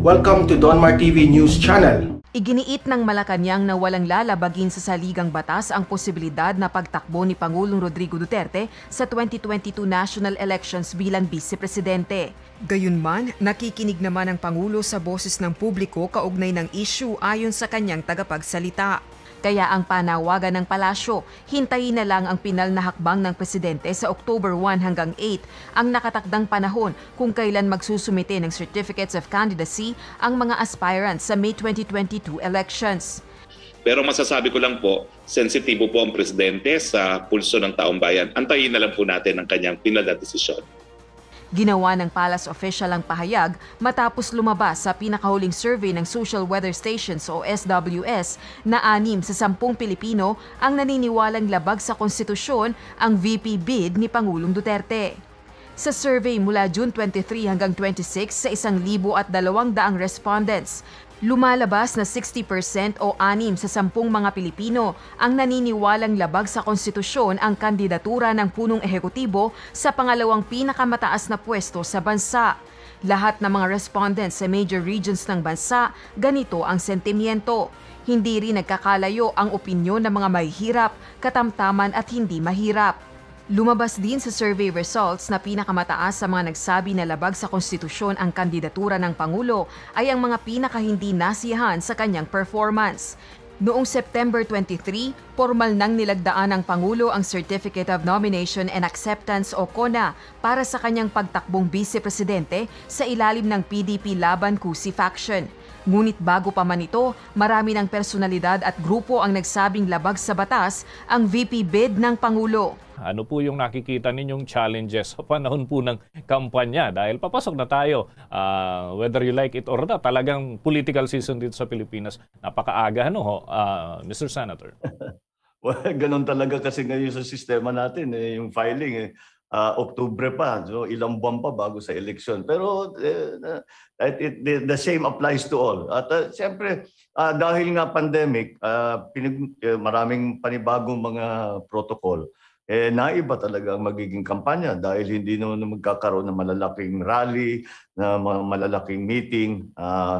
Welcome to Donmar TV News Channel. Iginiit ng Malacanang na walang lalabagin sa saligang batas ang posibilidad na pagtakbo ni Pangulong Rodrigo Duterte sa 2022 national elections bilang vice-presidente. Gayunman, nakikinig naman ang Pangulo sa boses ng publiko kaugnay ng issue ayon sa kanyang tagapagsalita. Kaya ang panawagan ng palasyo, hintayin na lang ang pinal na hakbang ng presidente sa October 1 hanggang 8 ang nakatakdang panahon kung kailan magsusumite ng certificates of candidacy ang mga aspirants sa May 2022 elections. Pero masasabi ko lang po, sensitibo po ang presidente sa pulso ng taong bayan. Antayin na lang po natin ang kanyang pinal na desisyon. Ginawa ng palace official ang pahayag matapos lumabas sa pinakahuling survey ng Social Weather Stations o SWS na 6 sa 10 Pilipino ang naniniwalang labag sa konstitusyon ang VP bid ni Pangulong Duterte. Sa survey mula June 23 hanggang 26 sa 1,200 respondents, lumalabas na 60% o 6 sa 10 mga Pilipino ang naniniwalang labag sa konstitusyon ang kandidatura ng punong ehekutibo sa pangalawang pinakamataas na pwesto sa bansa. Lahat ng mga respondents sa major regions ng bansa, ganito ang sentimiento. Hindi rin nagkakalayo ang opinyon ng mga mahihirap, katamtaman at hindi mahirap. Lumabas din sa survey results na pinakamataas sa mga nagsabi na labag sa konstitusyon ang kandidatura ng Pangulo ay ang mga pinakahindi nasiyahan sa kanyang performance. Noong September 23, formal nang nilagdaan ng Pangulo ang Certificate of Nomination and Acceptance o CONA para sa kanyang pagtakbong vice-presidente sa ilalim ng PDP Laban Kusi faction. Ngunit bago pa man ito, marami ng personalidad at grupo ang nagsabing labag sa batas ang VP bid ng Pangulo. Ano po yung nakikita ninyong challenges sa panahon po ng kampanya? Dahil papasok na tayo, whether you like it or not, talagang political season dito sa Pilipinas. Napakaaga, Mr. Senator? Well, ganun talaga kasi ngayon sa sistema natin, yung filing, Oktubre pa, so ilang buwan pa bago sa eleksyon. Pero the same applies to all. At siyempre, dahil nga pandemic, maraming panibagong mga protocol, naiba talaga ang magiging kampanya dahil hindi naman magkakaroon ng malalaking rally, na mga malalaking meeting.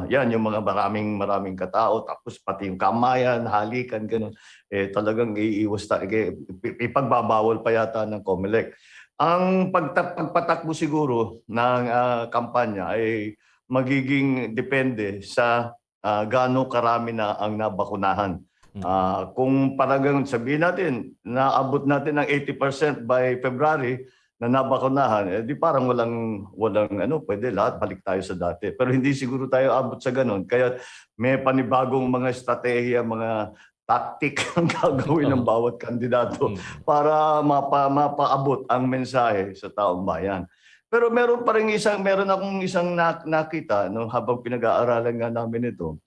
Yan, yung mga maraming katao, tapos pati yung kamayan, halikan, ganun. Talagang iiwas ipagbabawal pa yata ng COMELEC. Ang pagpatakbo siguro ng kampanya ay magiging depende sa gaano karami na ang nabakunahan. Kung parang sabihin natin, naabot natin ng 80% by February na nabakunahan, di parang walang pwede lahat, balik tayo sa dati. Pero hindi siguro tayo abot sa ganun. Kaya may panibagong mga estratehiya, mga tactic ang gagawin ng bawat kandidato para mapaabot ang mensahe sa taong bayan. Pero meron akong isang nakita habang pinag-aaralan nga namin ito.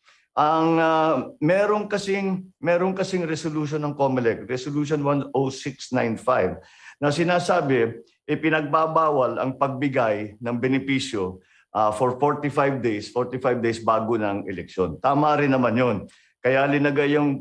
Meron kasing resolution ng COMELEC, Resolution 10695, na sinasabi ipinagbabawal ang pagbigay ng benepisyo for 45 days bago ng eleksyon. Tama rin naman 'yon. Kaya linagay yung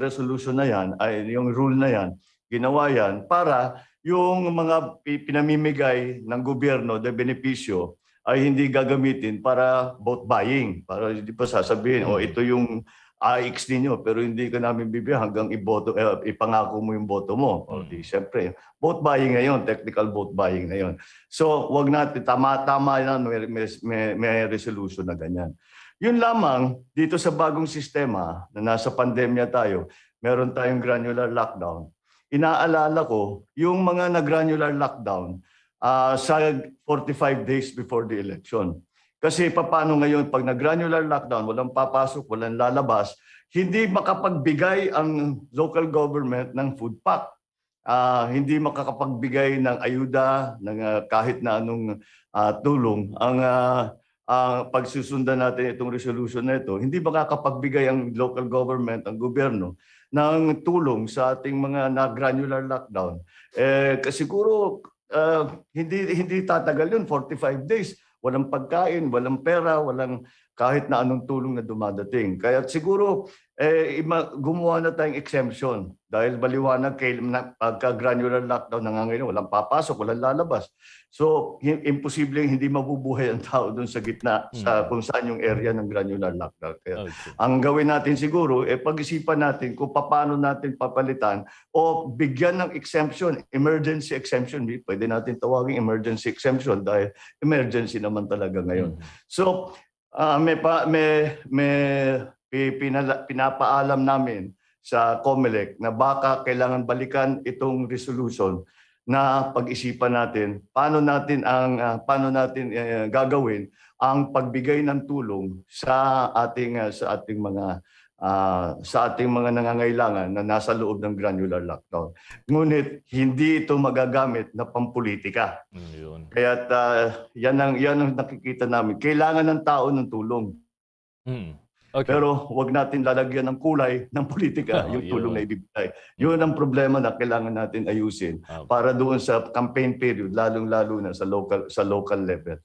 resolution na yan, ay yung rule na yan, ginawa yan para yung mga pinamimigay ng gobyerno na benepisyo ay hindi gagamitin para vote buying. Para hindi pa sasabihin, ito yung AX ninyo, pero hindi ka namin bibigyan hanggang ipangako mo yung boto mo. O di, siyempre, vote buying ngayon, technical vote buying ngayon. So, wag natin, tama yan, may resolution na ganyan. Yun lamang, dito sa bagong sistema na nasa pandemya tayo, meron tayong granular lockdown. Inaalala ko, yung mga na-granular lockdown sa 45 days before the election. Kasi paano ngayon, pag na-granular lockdown, walang papasok, walang lalabas, hindi makapagbigay ang local government ng food pack. Hindi makakapagbigay ng ayuda, ng kahit na anong tulong. Pagsusundan natin itong resolution na ito, hindi makakapagbigay ang local government, ang gobyerno, ng tulong sa ating mga na-granular lockdown. Siguro hindi tatagal yun, 45 days. Walang pagkain, walang pera, walang kahit na anong tulong na dumadating. Kaya siguro gumawa na tayong exemption dahil baliwanag pagka granular lockdown nangangailangan, walang papasok, walang lalabas. So, imposibleng hindi mabubuhay ang tao doon sa gitna sa kung saan yung area ng granular lockdown. Kaya ang gawin natin siguro, pag-isipan natin kung paano natin papalitan o bigyan ng exemption, emergency exemption. Pwede natin tawagin emergency exemption dahil emergency naman talaga ngayon. So, pinapaalam namin sa COMELEC na baka kailangan balikan itong resolution na pag-isipan natin paano natin gagawin ang pagbigay ng tulong sa ating mga nangangailangan na nasa loob ng granular lockdown. Ngunit hindi ito magagamit na pampolitika. Kaya yan ang nakikita namin. Kailangan ng tao ng tulong. Okay. Pero wag natin lalagyan ng kulay ng politika yung tulong na ibibigay. Yun ang problema na kailangan natin ayusin para doon sa campaign period, lalong-lalo na sa local level.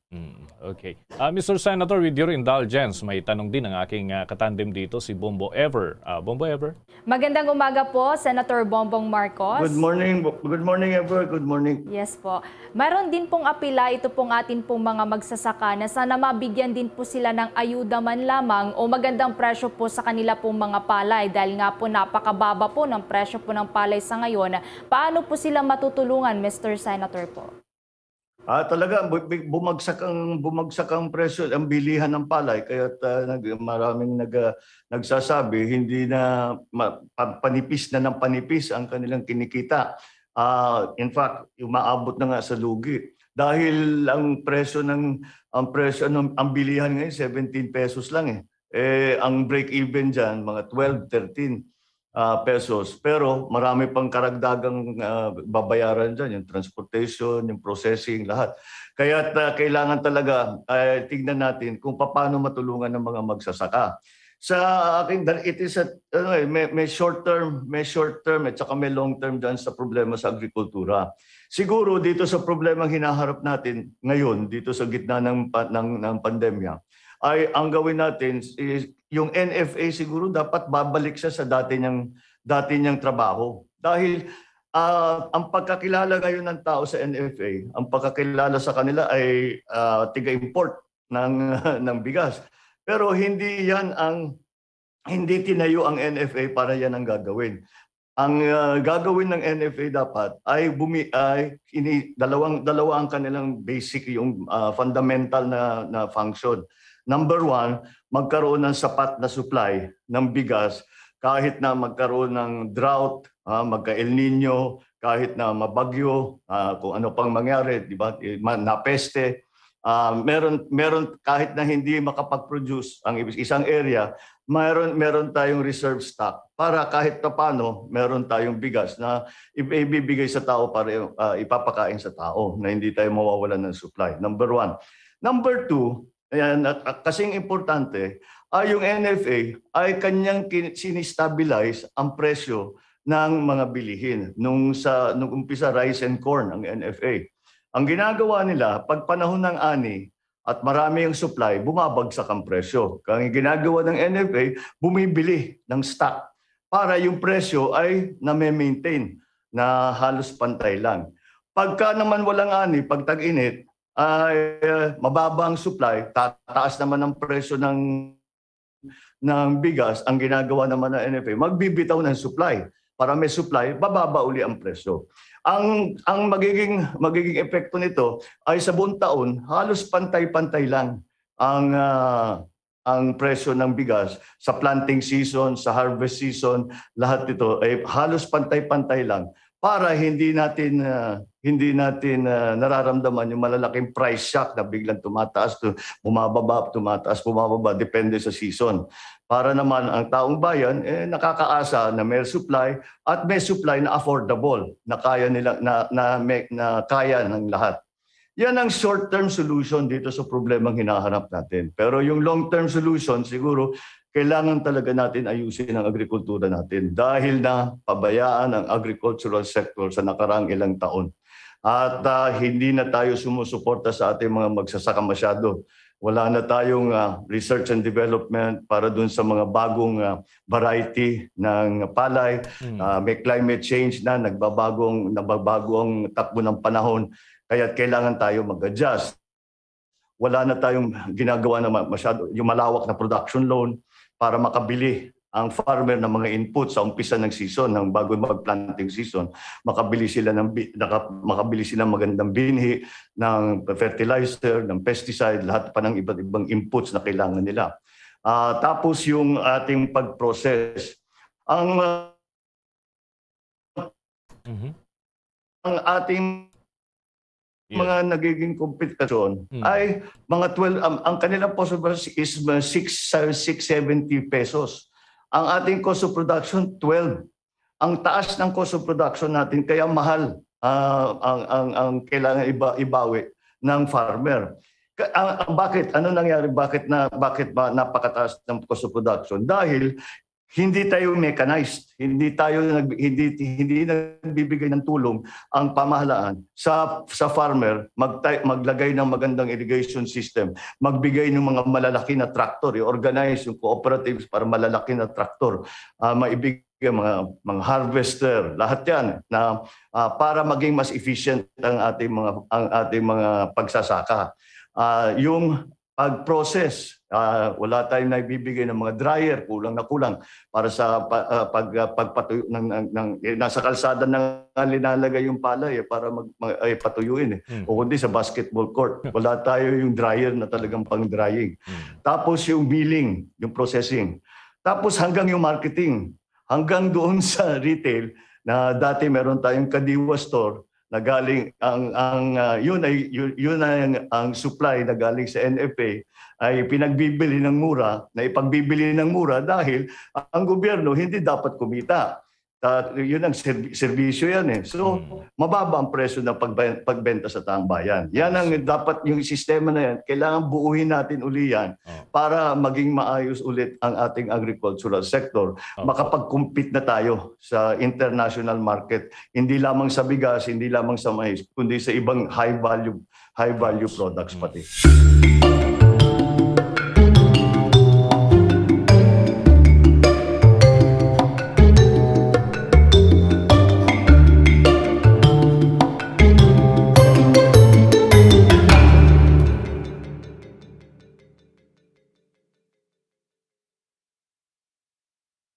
Okay. Mr. Senator, with your indulgence, may tanong din ang aking katandem dito, si Bombo Ever. Bombo Ever? Magandang umaga po, Senator Bongbong Marcos. Good morning, Ever. Good morning. Yes po. Mayroon din pong apila ito pong atin pong mga magsasaka na sana mabigyan din po sila ng ayuda man lamang o magandang presyo po sa kanila pong mga palay dahil nga po napakababa po ng presyo po ng palay sa ngayon. Paano po sila matutulungan, Mr. Senator po? Talaga bumagsak ang presyo, ang bilihan ng palay, kaya maraming nagsasabi hindi na panipis na ng panipis ang kanilang kinikita. In fact, umaabot na nga sa lugi dahil ang bilihan ngayon 17 pesos lang ang break even diyan mga 12, 13 pesos, pero marami pang karagdagang babayaran dyan, yung transportation, yung processing, lahat. Kaya kailangan talaga tignan natin kung paano matulungan ng mga magsasaka. Sa akin, may short term at saka may long term dyan sa problema sa agrikultura. Siguro dito sa problema hinaharap natin ngayon, dito sa gitna ng pandemya, ay ang gawin natin is yung NFA siguro dapat babalik siya sa dati niyang trabaho. Dahil ang pagkakilala ngayon ng tao sa NFA, ang pagkakilala sa kanila ay tiga-import ng bigas. Pero hindi tinayo ang NFA para yan ang gagawin. Ang gagawin ng NFA dapat ay dalawa ang kanilang basic, yung fundamental na function. Number one, magkaroon ng sapat na supply ng bigas kahit na magkaroon ng drought, magka-El Nino, kahit na mabagyo, kung ano pang mangyari, di ba? Napeste. Meron kahit na hindi makapag-produce ang isang area, meron tayong reserve stock para kahit paano meron tayong bigas na ibibigay sa tao para ipapakain sa tao na hindi tayo mawawalan ng supply. Number one. Number two, ayan, kasing importante, yung NFA ay kanyang sinistabilize ang presyo ng mga bilihin. Nung umpisa rice and corn ang NFA. Ang ginagawa nila, pag panahon ng ani at marami ang supply, bumabagsak ang presyo. Ang ginagawa ng NFA, bumibili ng stock para yung presyo ay na-maintain na halos pantay lang. Pagka naman walang ani, pag tag-init, ay mababa ang supply, tataas naman ang presyo ng bigas, ang ginagawa naman ng NFA, magbibitaw ng supply. Para may supply, bababa uli ang presyo. Ang magiging epekto nito ay sa buong taon, halos pantay-pantay lang ang presyo ng bigas sa planting season, sa harvest season, lahat ito ay halos pantay-pantay lang para hindi natin nararamdaman yung malalaking price shock na biglang tumataas, bumababa, depende sa season. Para naman ang taong bayan nakakaasa na may supply at may supply na affordable na kaya nila na kaya ng lahat. Yan ang short-term solution dito sa problemang hinaharap natin. Pero yung long-term solution siguro kailangan talaga natin ayusin ang agrikultura natin dahil na pabayaan ang agricultural sector sa nakaraang ilang taon. At hindi na tayo sumusuporta sa ating mga magsasaka masyado. Wala na tayong research and development para dun sa mga bagong variety ng palay. May climate change na, nagbabago ang takbo ng panahon. Kaya kailangan tayo mag-adjust. Wala na tayong ginagawa na masyado, yung malawak na production loan para makabili ang farmer ng mga input sa umpisa ng season, ng bago mag-planting season, makabili sila ng magandang binhi, ng fertilizer, ng pesticide, lahat pa ng iba't ibang inputs na kailangan nila. Tapos yung ating pag-process. Ang ating mga nagiging kompetisyon ay mga 12, ang kanilang possible is 670 pesos. Ang ating cost of production, 12. Ang taas ng cost of production natin, kaya mahal ang kailangan ibawi ng farmer. Bakit? Ano nangyari? Bakit ba napakataas ng cost of production? Dahil hindi tayo mechanized, hindi nagbibigay ng tulong ang pamahalaan sa farmer maglagay ng magandang irrigation system, magbigay ng mga malalaki na traktor, i-organize yung cooperatives para malalaki na traktor, maibigay mga harvester, lahat yan na para maging mas efficient ang ating mga pagsasaka. Yung pag-process, wala tayong naibibigay ng mga dryer, kulang na kulang para sa pagpatuyo nasa kalsada na linalagay yung palay para patuyuin o kundi sa basketball court. Wala tayo yung dryer na talagang pang-drying. Tapos yung milling, yung processing. Tapos hanggang yung marketing, hanggang doon sa retail na dati meron tayong Kadiwa store na galing ang supply na galing sa NFA ay pinagbibili ng mura, na ipagbibili ng mura dahil ang gobyerno hindi dapat kumita. Yun ang serbisyo yan eh. So, mababa ang presyo ng pagbenta sa taong bayan. Yan ang dapat, yung sistema na yan, kailangan buuhin natin uli yan para maging maayos ulit ang ating agricultural sector. Makapag-compete na tayo sa international market. Hindi lamang sa bigas, hindi lamang sa mais, kundi sa ibang high value products pati.